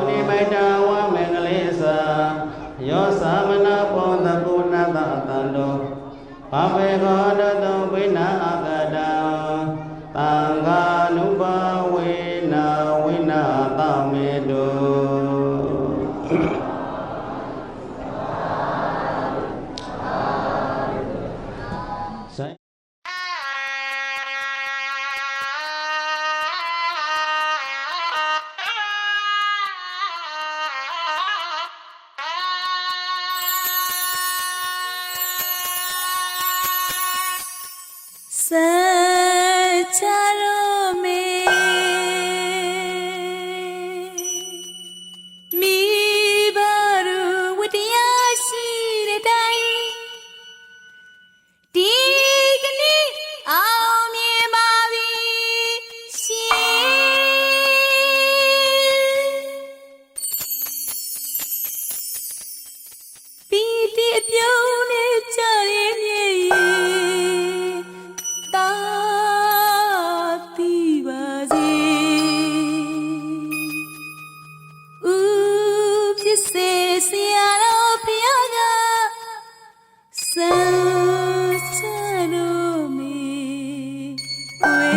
နိမိတဝမင်္ဂလိသာယောသမနာပောတကုဏတတံတောဘာပေကောတတုဝိနာအကတံသံဃာနုဘဝေနာဝိနာသမေတုစัจ ချရောမေမိဘရဝတ္တရားရှိတဲ့တိုင်ဒီကနေ့အောင်မြင်ပါပြီရှင်ပီတိအပြုံးနဲ့ကြရဲမြေတာတိပါစေဥဖြစ်စေဆရာတော်ဘုရားကစံချတော်မီဝေ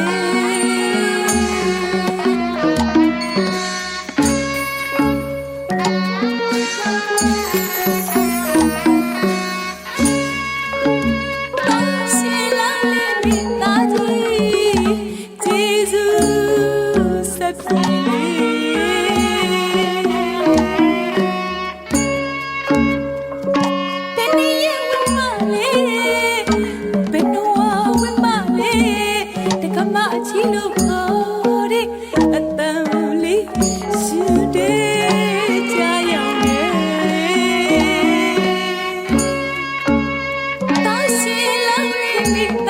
Bye.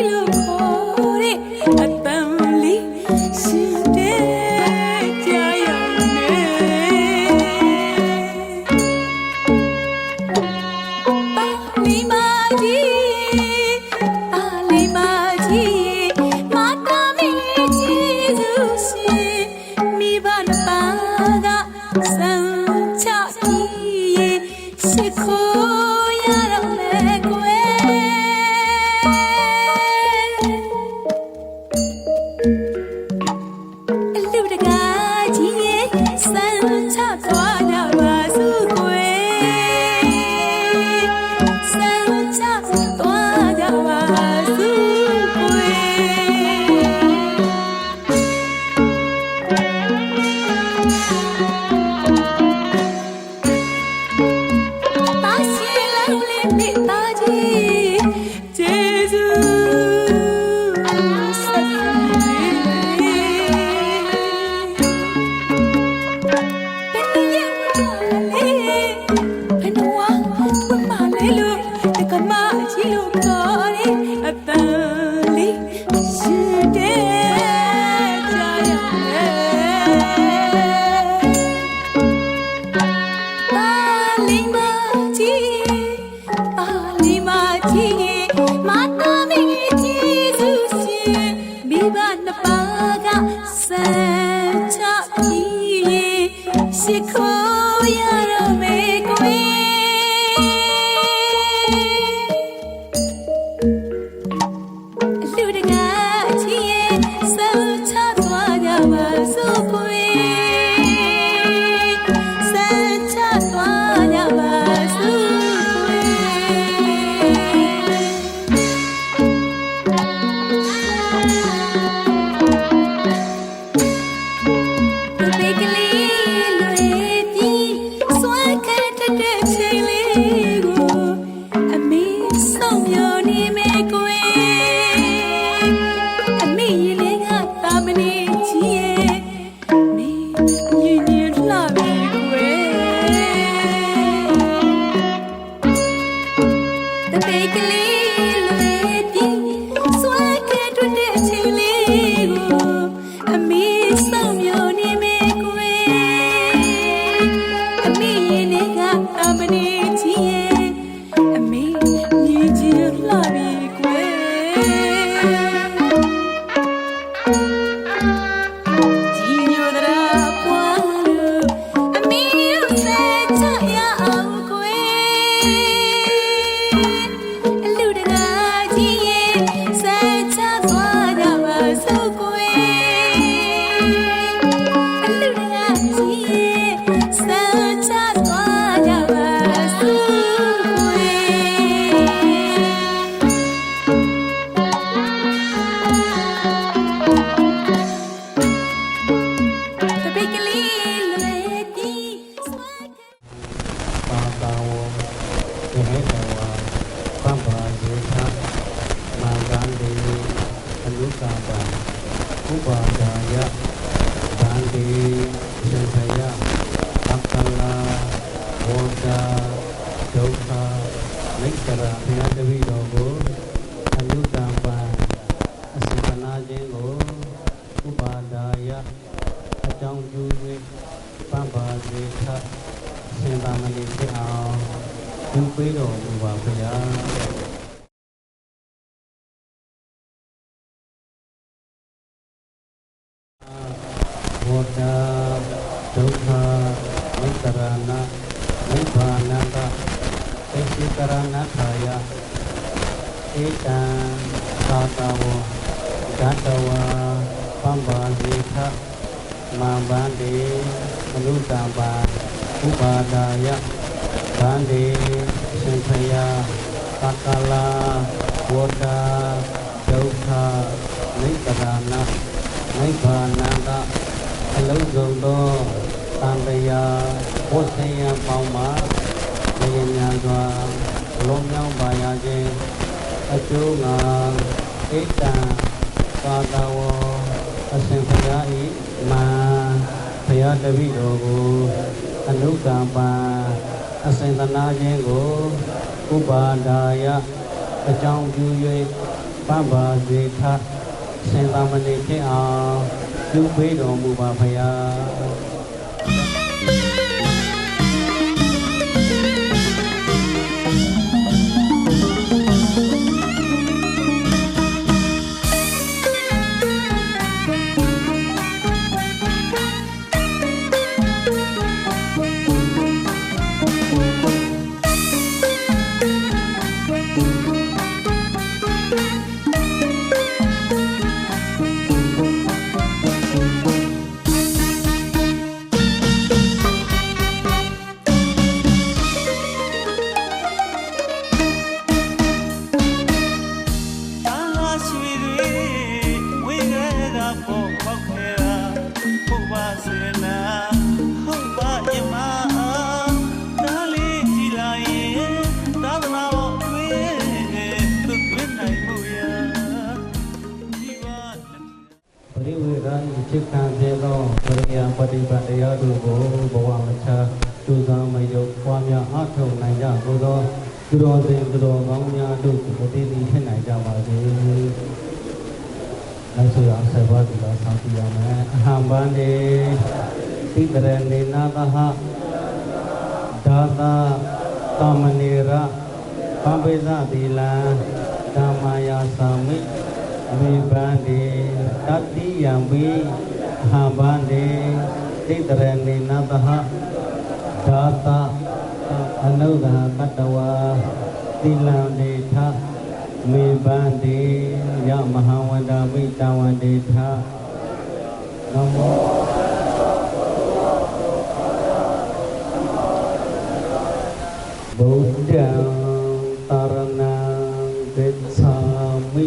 လို့ခေါ်တဲ့အတန်လေးရှင်တဲ့ကြာရောက်နေပါလီမာကြီးပါလီမာကြီးမာတာမီကြီးသူရှင်မိဘနှစ်ပါးကစံချကြီးရှိခိုးရတော့လေကွယ်အလူတကားကြီးရဲ့စံချသွားကြပါစို့ကွယ်စံချသွားကြပါစို့ကွယ်ပါရှိလုံးလေးမိသားကြီးကျေးဇူးဆက်ပြီးဘယ်နည်းလဲဘယ်တော့ဝမလဲလို့တကမကြီးလို့ခေါ်တဲ့အတန်လေးရှင်တဲ့ကြာရောက်နေပါလီမာကြီးပါလီမာကြီးမာတာမီကြီးသူရှင်မိဘနှစ်ပါးကစံချကြီးရှိခိုးရတော့မေကွယ်လူတကားကြီးရဲ့စံချသွားကြပါစို့ကွယ်စံချသွားကြပါစို့ကွယ်ဘေကလေးလွယ်ပြီးစွမ်းခဲတဲ့ချိန်လေးကိုအမေဆောင်မျှော်နေမေကွယ်အမေရေလေးကတာမဏေကြီးရဲ့မေညင်ညင်လှပြီကွယ်ဘေကလေးလွယ်ပြီးစွမ်းခဲတဲ့ချိန်လေးကိုအမေဆောင်မျှော်နေမေကွယ်အမေရေလေးကတာမဏေကြီးရဲ့အမေညင်ညင်လှပြီကွယ်ကြီးညိုသလားပွားလို့အမေတို့ဆက်ချရအောင်ကွယ်အလူတကားကြီးရဲ့ဆက်ချသွားကြပါစို့ကွယ်အလူတကားကြီးရဲ့ဆက်ချသွားကြပါစို့ကွယ်တပိတ်ကလေးလွယ်ပြီးစွမ်းခဲ ပါတာဝေဟေတဝါပမ္ပါဇေသမာဂန္တိအနုကာပံဥပါဒါယဗန္တိသံခယအက္ကလာဝေဒာဒုက္ခမိစ္ဆရာဘုရားတပည့်တော်ကိုအနုကာပံအစေတနာခြင်းကိုဥပါဒါယအကြောင်းပြု၍ပမ္ပါဇေသစင်ပါမဏိဖြစ်အောင်ပြုပေးတော်မူပါဘုရားဝတ္တဒုက္ခမိစ္ဆရဏနိဗ္ဗာနတသိစိကရဏထာယဧတံသာတဝေဓတဝါပမ္ပါဇေသမာဗန္တိမနုတံပါဥပါဒါယဗန္တိသံခယသက္ကလာဝတ္တဒုက္ခနိစ္စရဏနိဗ္ဗာနတအလုံးစုံသောတန်တရားဝတ်ဆင်းရပေါင်းမှာဉာဏ်ဉာဏ်စွာလုံးမြောက်ပါရခြင်းအကျိုးငါဧတံသာတဝောအရှင်ဘုရားဤမာဘုရားတပည့်တော်ကိုအနုကမ္ပံအစဉ်သနာခြင်းကိုဥပါဒါယအကြောင်းပြု၍ ပပ္ပါစေထစင်သမဏေဖြစ်အောင်ပြုပေးတော်မူပါဖရာจิตခံစေသောပရိယာပฏิပတ်တရားတို့ကိုဘဝမချသူစားမယုတ်ပွားများအထောက်နိုင်ကြသို့သောသူတော်စင်သူတော်ကောင်းများတို့ကိုတည်တည်ဖြစ်နိုင်ကြပါစေ။အဲဆိုအောင်ဆက်ပါဒီလိုဆောင်ပြရမယ်။အဟံဗန္တိတိတရဏေနာသဟဒါသာသမနေရပပိသတိလံဓမ္မယာသမိဝိဗန္တိတတိယံဝိအဟံဗန္တိတိတရဏေနာသဟဒါသာအနုဒဟကတဝါသီလံဒေထမေဗန္တိယမဟာဝန္တာမိတဝန္တေထနမောဗုဒ္ဓံတရဏံဂစ္ဆာမိ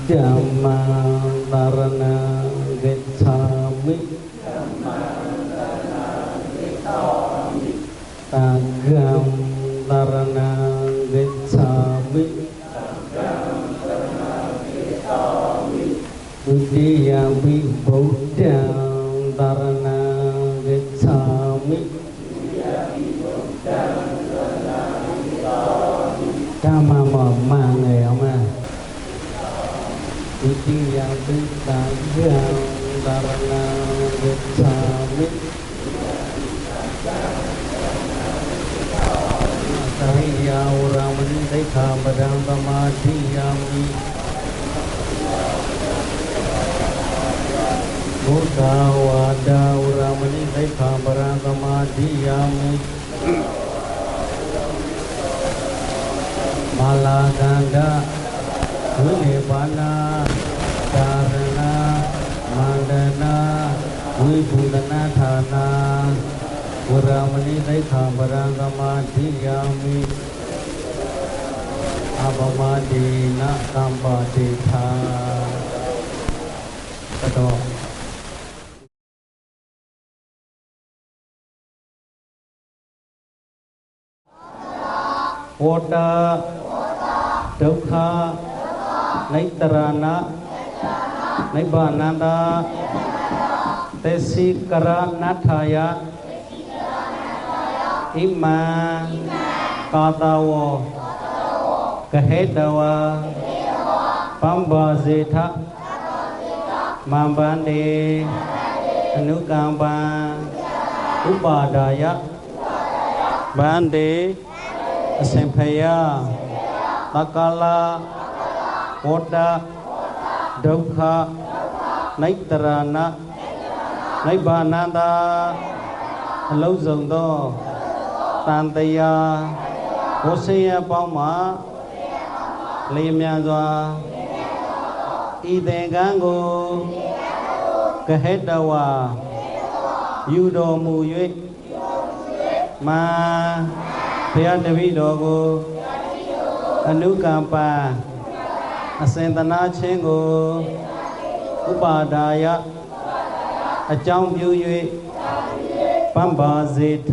ဓမ္မံတရဏံဂစ္ဆာမိသံဃံတရဏံဂစ္ဆာမိဒုတိယဝိဗုဒ္ဓံတရဏံဂစ္ဆာမိဓမ္မမောမှန်လေအောင်မဒုတိယဝိသံဃံတရဏံဂစ္ဆာမိသရိယာဝရမဏိသိက္ခာပဒံသမာဓိယာမိဘုဒ္ဓဝါဒဝရမဏိသိက္ခာပဒံသမာဓိယာမိမာလာကန္ဒဝိနေပါဏာဒါရဏမန္ဒနာဝိဘုဒနာဌာနာဝရမဏိသိက္ခာပဒံသမာဓိယာမိအပမတိနကမ္ပတိသာတတော်ဝတ္တဒုက္ခနိတရဏနိဗ္ဗာနန္တသေစီကရဏထာယဣမံကာတဝောကဟေတဝါပမ္ဘာဇေထမံဗန္တိအနုကံပံဥပါဒါယဗန္တိအစင်ဖယတက္ကလာဝတ္တဒုက္ခနိတရဏနိဗ္ဗာနန္တအလုံးစုံသောတန်တရားဘုဆင်းရဲပေါင်းမှာလေးမြန်စွာဤသင်္ကန်းကိုကဟေတဝါယူတော်မူ၍မံဘုရားတပည့်တော်ကိုအနုကမ္ပံအစင်တနာခြင်းကိုဥပါဒါယအကြောင်းပြု၍ပမ္ဘာဇေထ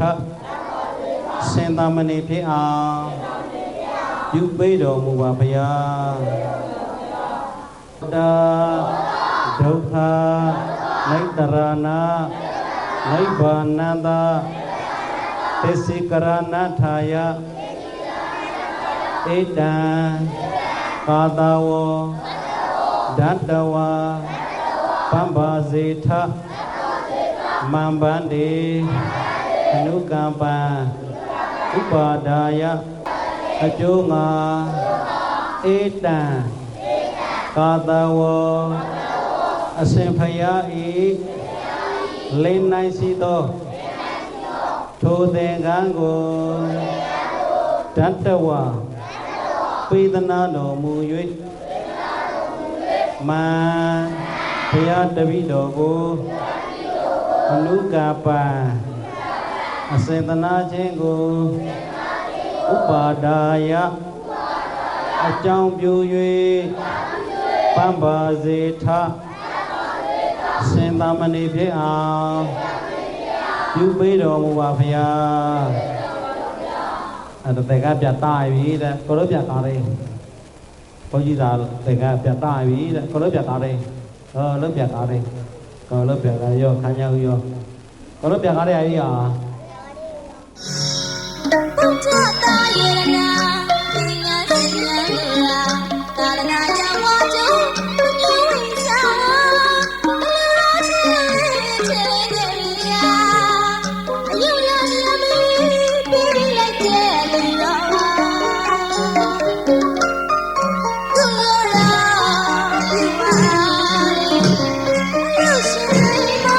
စင်သမဏေဖြစ်အောင်ပြုပေးတော်မူပါဗျာတာဒုက္ခနိတရဏနိဗ္ဗာနန္တသေစိကရဏထာယဣ ဣတံကာသဝဓတ္တဝါပမ္ပါစေထမံဗန္တိအနုကမ္ပံဥပါဒါယအကျိုးငါဣတံကာသဝအစဉ်ဖယားဤလင်းနိုင်စီသောထိုသင်္ကန်းကိုဓတ္တဝါပိသနာတော်မူ၍မံဘုရားတပည့်တော်ကိုအနုကပံအစေတနာခြင်းကိုဥပါဒါယအကြောင်းပြု၍ပမ္ပါစေထစင်သမဏေဖြစ်အောင်ပြုပေးတော်မူပါဗျာအဲ့ဒါတေကပြတ်တာပြီတဲ့ကိုလိုပြတ်တာလေးဘုန်းကြီးသာတေကပြတ်တာပြီတဲ့ကိုလိုပြတ်တာလေးလိုပြတ်တာလေးကိုလိုပြတ်တာရောခန်းရောက်ရောကိုလိုပြတ်တာလေးအကြီးဟာ ဘုရားတာယေရနာပညာရှင်များသာရဏယဝါကျုသူမျိုးဝိစာဘုရားရှင်ချေကြရာအယုရရမီပြေးလိုက်တဲ့လူတော်သူရောဒီမှာလူရှင်မောသူရော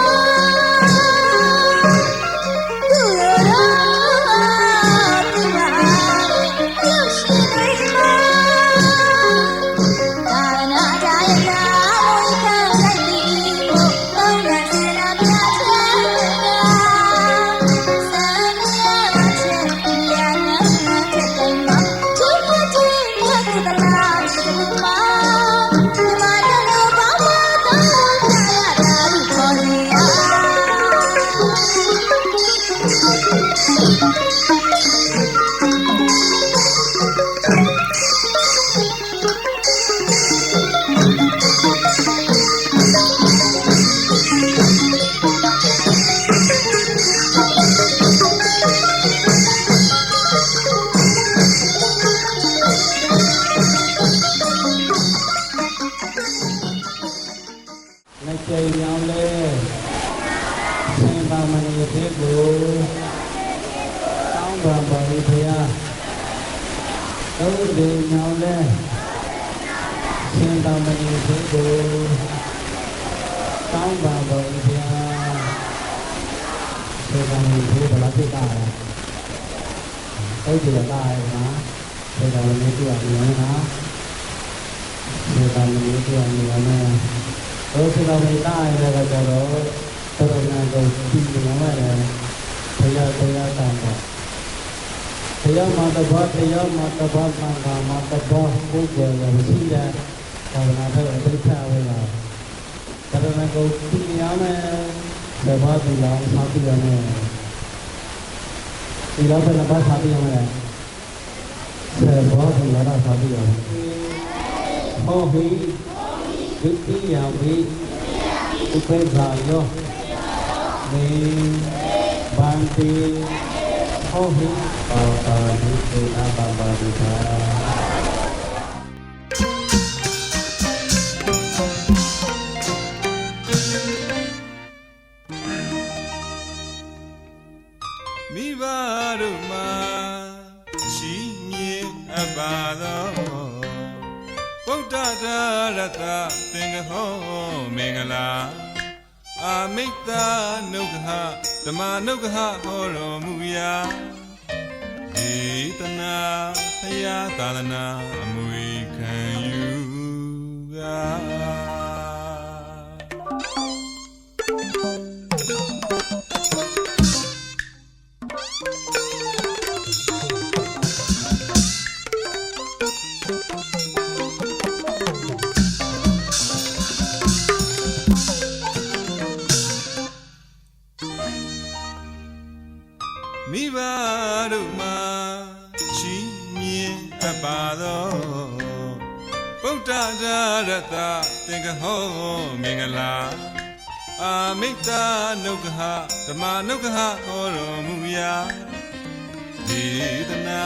ဒေသနာ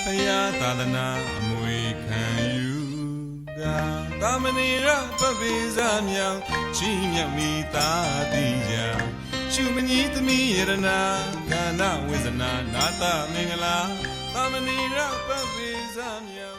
ဖယားသာသနာအမွေခံယူကသာမဏေရပပိဇာမြောင်ချီးမြတ်မိသားတိရာရှုမညီသမီးရတနာကာနဝေဇနာနာတမင်္ဂလာသာမဏေရပပိဇာမြောင်